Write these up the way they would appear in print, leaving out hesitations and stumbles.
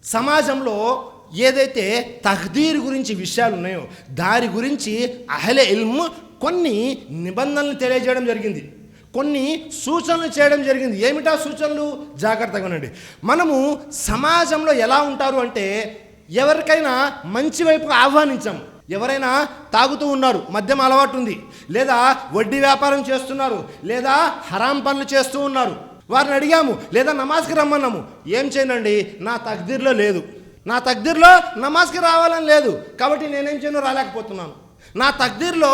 సమాజంలో ఏదైతే తఖ్దీర్ గురించి విషయాలు ఉన్నాయో దాని గురించి అహ్లే ఇల్మ్ కొన్ని నిబంధనలు తెలియజేయడం జరిగింది, కొన్ని సూచనలు చేయడం జరిగింది. ఏమిటా సూచనలు? జాగ్రత్తగా ఉండండి. మనము సమాజంలో ఎలా ఉంటారు అంటే, ఎవరికైనా మంచి వైపుకు ఆహ్వానించాము. ఎవరైనా తాగుతూ ఉన్నారు, మద్యం అలవాటు ఉంది, లేదా వడ్డీ వ్యాపారం చేస్తున్నారు, లేదా హరాం పనులు చేస్తూ ఉన్నారు, వారిని అడిగాము, లేదా నమాజ్కి రమ్మన్నాము. ఏం చేయనండి, నా తక్దీర్లో లేదు, నా తక్దీర్లో నమాజ్కి రావాలని లేదు, కాబట్టి నేనేం చేయను, రాలేకపోతున్నాను. నా తక్దీర్లో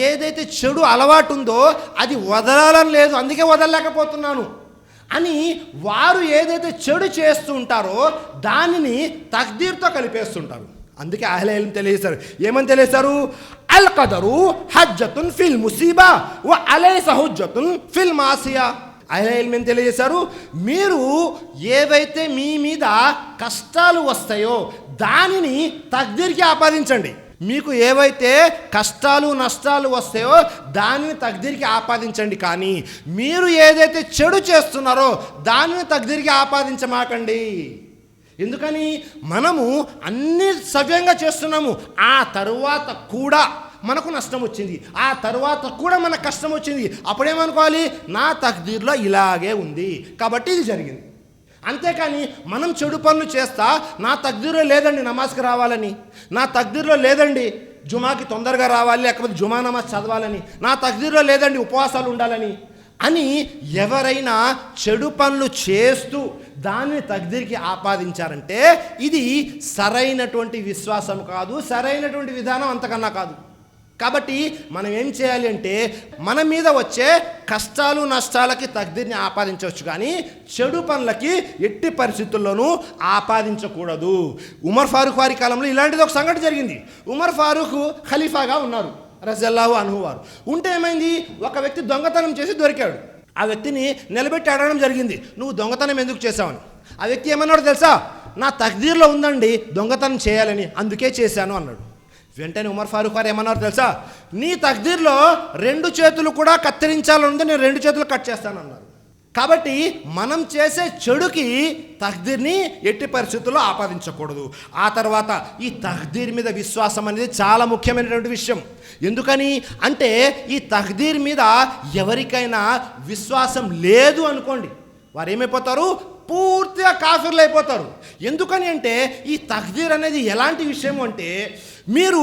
ఏదైతే చెడు అలవాటు ఉందో అది వదలాలని లేదు, అందుకే వదలలేకపోతున్నాను అని వారు ఏదైతే చెడు చేస్తూ ఉంటారో దానిని తక్దీర్తో కలిపేస్తుంటారు. అందుకే అహ్లే ఇల్మ్ తెలియజేశారు. ఏమని తెలియజేశారు? అల్ ఖదరు హజ్జతున్ ఫిల్ ముసీబా వ అలైస హుజ్జతున్ ఫిల్ మాసియా. అహ్లే ఇల్మ్ ఏం తెలియజేశారు? మీరు ఏవైతే మీ మీద కష్టాలు వస్తాయో దానిని తక్దీర్కి ఆపాదించండి. మీకు ఏవైతే కష్టాలు నష్టాలు వస్తాయో దానిని తక్దీర్కి ఆపాదించండి, కానీ మీరు ఏదైతే చెడు చేస్తున్నారో దానిని తక్దీర్కి ఆపాదించమాకండి. ఎందుకని? మనము అన్ని సవ్యంగా చేస్తున్నాము, ఆ తరువాత కూడా మనకు నష్టం వచ్చింది, ఆ తరువాత కూడా మనకు కష్టం వచ్చింది. అప్పుడేమనుకోవాలి? నా తక్దీర్లో ఇలాగే ఉంది కాబట్టి ఇది జరిగింది. అంతేకాని మనం చెడు పనులు చేస్తా నా తక్దీర్లో లేదండి నమాజ్కి రావాలని, నా తక్దీర్లో లేదండి జుమాకి తొందరగా రావాలి, లేకపోతే జుమా నమాజ్ చదవాలని, నా తక్దీర్లో లేదండి ఉపవాసాలు ఉండాలని అని ఎవరైనా చెడు పనులు చేస్తూ దాన్ని తక్దీర్కి ఆపాదించారంటే ఇది సరైనటువంటి విశ్వాసం కాదు, సరైనటువంటి విధానం అంతకన్నా కాదు. కాబట్టి మనం ఏం చేయాలి అంటే, మన మీద వచ్చే కష్టాలు నష్టాలకి తక్దీర్ని ఆపాదించవచ్చు, కానీ చెడు పనులకి ఎట్టి పరిస్థితుల్లోనూ ఆపాదించకూడదు. ఉమర్ ఫారూక్ వారి కాలంలో ఇలాంటిది ఒక సంఘటన జరిగింది. ఉమర్ ఫారూక్ ఖలీఫాగా ఉన్నారు, రజల్లాహు అన్హు వారు. ఉంటే ఏమైంది? ఒక వ్యక్తి దొంగతనం చేసి దొరికాడు. ఆ వ్యక్తిని నిలబెట్టి అడగడం జరిగింది, నువ్వు దొంగతనం ఎందుకు చేశావని. ఆ వ్యక్తి ఏమన్నాడు తెలుసా? నా తక్దీర్లో ఉందండి దొంగతనం చేయాలని, అందుకే చేశాను అన్నాడు. వెంటనే ఉమర్ ఫారూక్ వారు ఏమన్నారు తెలుసా? నీ తక్దీర్లో 2 చేతులు కూడా కత్తిరించాలనుంది, నేను 2 చేతులు కట్ చేస్తాను అన్నారు. కాబట్టి మనం చేసే చెడుకి తక్దీర్ని ఎట్టి పరిస్థితుల్లో ఆపాదించకూడదు. ఆ తర్వాత ఈ తక్దీర్ మీద విశ్వాసం అనేది చాలా ముఖ్యమైనటువంటి విషయం. ఎందుకని అంటే, ఈ తక్దీర్ మీద ఎవరికైనా విశ్వాసం లేదు అనుకోండి, వారు ఏమైపోతారు? పూర్తిగా కాఫిర్లు అయిపోతారు. ఎందుకని అంటే, ఈ తక్దీర్ అనేది ఎలాంటి విషయం అంటే, మీరు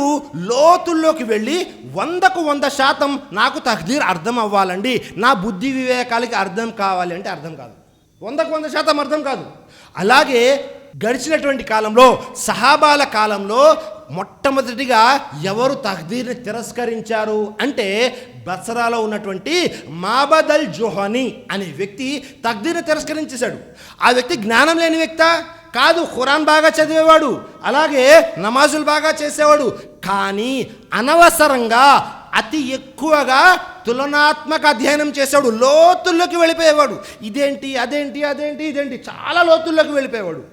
లోతుల్లోకి వెళ్ళి 100కు 100% నాకు తక్దీర్ అర్థం అవ్వాలండి, నా బుద్ధి వివేకాలకి అర్థం కావాలి అంటే అర్థం కాదు, 100కు 100% అర్థం కాదు. అలాగే గడిచినటువంటి కాలంలో సహాబాల కాలంలో మొట్టమొదటిగా ఎవరు తక్దీర్ని తిరస్కరించారు అంటే, బస్రాలో ఉన్నటువంటి మాబద్ అల్ జుహనీ అనే వ్యక్తి తక్దీర్ని తిరస్కరించేశాడు. ఆ వ్యక్తి జ్ఞానం లేని వ్యక్తా కాదు, ఖురాన్ బాగా చదివేవాడు, అలాగే నమాజులు బాగా చేసేవాడు, కానీ అనవసరంగా అతి ఎక్కువగా తులనాత్మక అధ్యయనం చేసేవాడు, లోతుల్లోకి వెళ్ళిపోయేవాడు. ఇదేంటి అదేంటి అదేంటి ఇదేంటి చాలా లోతుల్లోకి వెళ్ళిపోయేవాడు.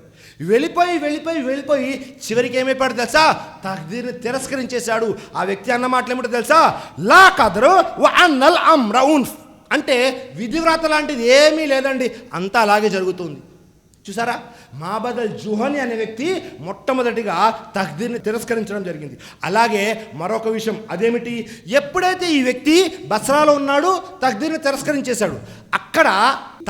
వెళ్ళిపోయి చివరికి ఏమైపోయాడు తెలుసా? తక్దీర్ని తిరస్కరించేశాడు. ఆ వ్యక్తి అన్న మాటలు ఏమిటో తెలుసా? లా కదరు వ అన్నల్ అమ్ర ఉన్ఫ్ అంటే విధివ్రాత లాంటిది ఏమీ లేదండి, అంతా అలాగే జరుగుతుంది. చూసారా? మాబద్ అల్ జుహనీ అనే వ్యక్తి మొట్టమొదటిగా తక్దీర్ని తిరస్కరించడం జరిగింది. అలాగే మరొక విషయం, అదేమిటి? ఎప్పుడైతే ఈ వ్యక్తి బస్రాలో ఉన్నాడు, తక్దీర్ని తిరస్కరించేశాడు, అక్కడ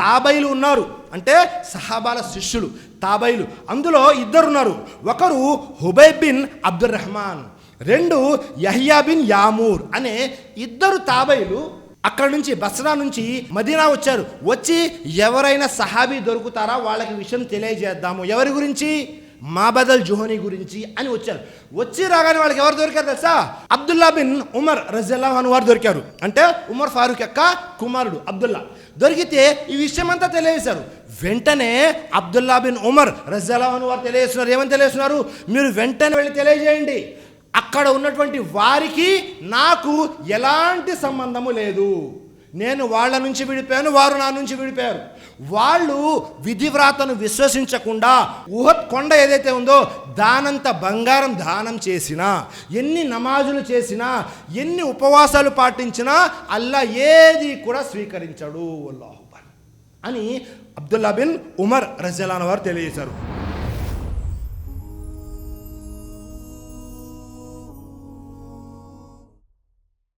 తాబైలు ఉన్నారు, అంటే సహాబాల శిష్యులు తాబైలు. అందులో 2 ఉన్నారు. ఒకరు హుబైబ్ బిన్ అబ్దుర్ రెహమాన్, 2 యహ్యా బిన్ యామూర్ అనే 2 తాబైలు అక్కడి నుంచి బస్రా నుంచి మదీనా వచ్చారు. వచ్చి ఎవరైనా సహాబీ దొరుకుతారా, వాళ్ళకి విషయం తెలియజేద్దాము. ఎవరి గురించి? మాబద్ అల్ జుహనీ గురించి అని వచ్చారు. వచ్చి రాగానే వాళ్ళకి ఎవరు దొరికారు తెలుసా? అబ్దుల్లా బిన్ ఉమర్ రజియల్లాహు అన్హు వారు దొరికారు. అంటే ఉమర్ ఫారూక్ యొక్క కుమారుడు అబ్దుల్లా. దొరికితే ఈ విషయం అంతా తెలియజేశారు. వెంటనే అబ్దుల్లా బిన్ ఉమర్ రజియల్లాహు అన్హు వారు తెలియజేస్తున్నారు. ఏమని తెలియజేస్తున్నారు? మీరు వెంటనే వెళ్ళి తెలియజేయండి, అక్కడ ఉన్నటువంటి వారికి నాకు ఎలాంటి సంబంధము లేదు, నేను వాళ్ళ నుంచి విడిపోయాను, వారు నా నుంచి విడిపోయారు. వాళ్ళు విధివ్రాతను విశ్వసించకుండా ఉహద్ కొండ ఏదైతే ఉందో దానంత బంగారం దానం చేసినా, ఎన్ని నమాజులు చేసినా, ఎన్ని ఉపవాసాలు పాటించినా అల్లా ఏది కూడా స్వీకరించడు అల్లాహు అక్బర్ అని అబ్దుల్లా బిన్ ఉమర్ రజియల్లాహు అన్హు వారు తెలియజేశారు.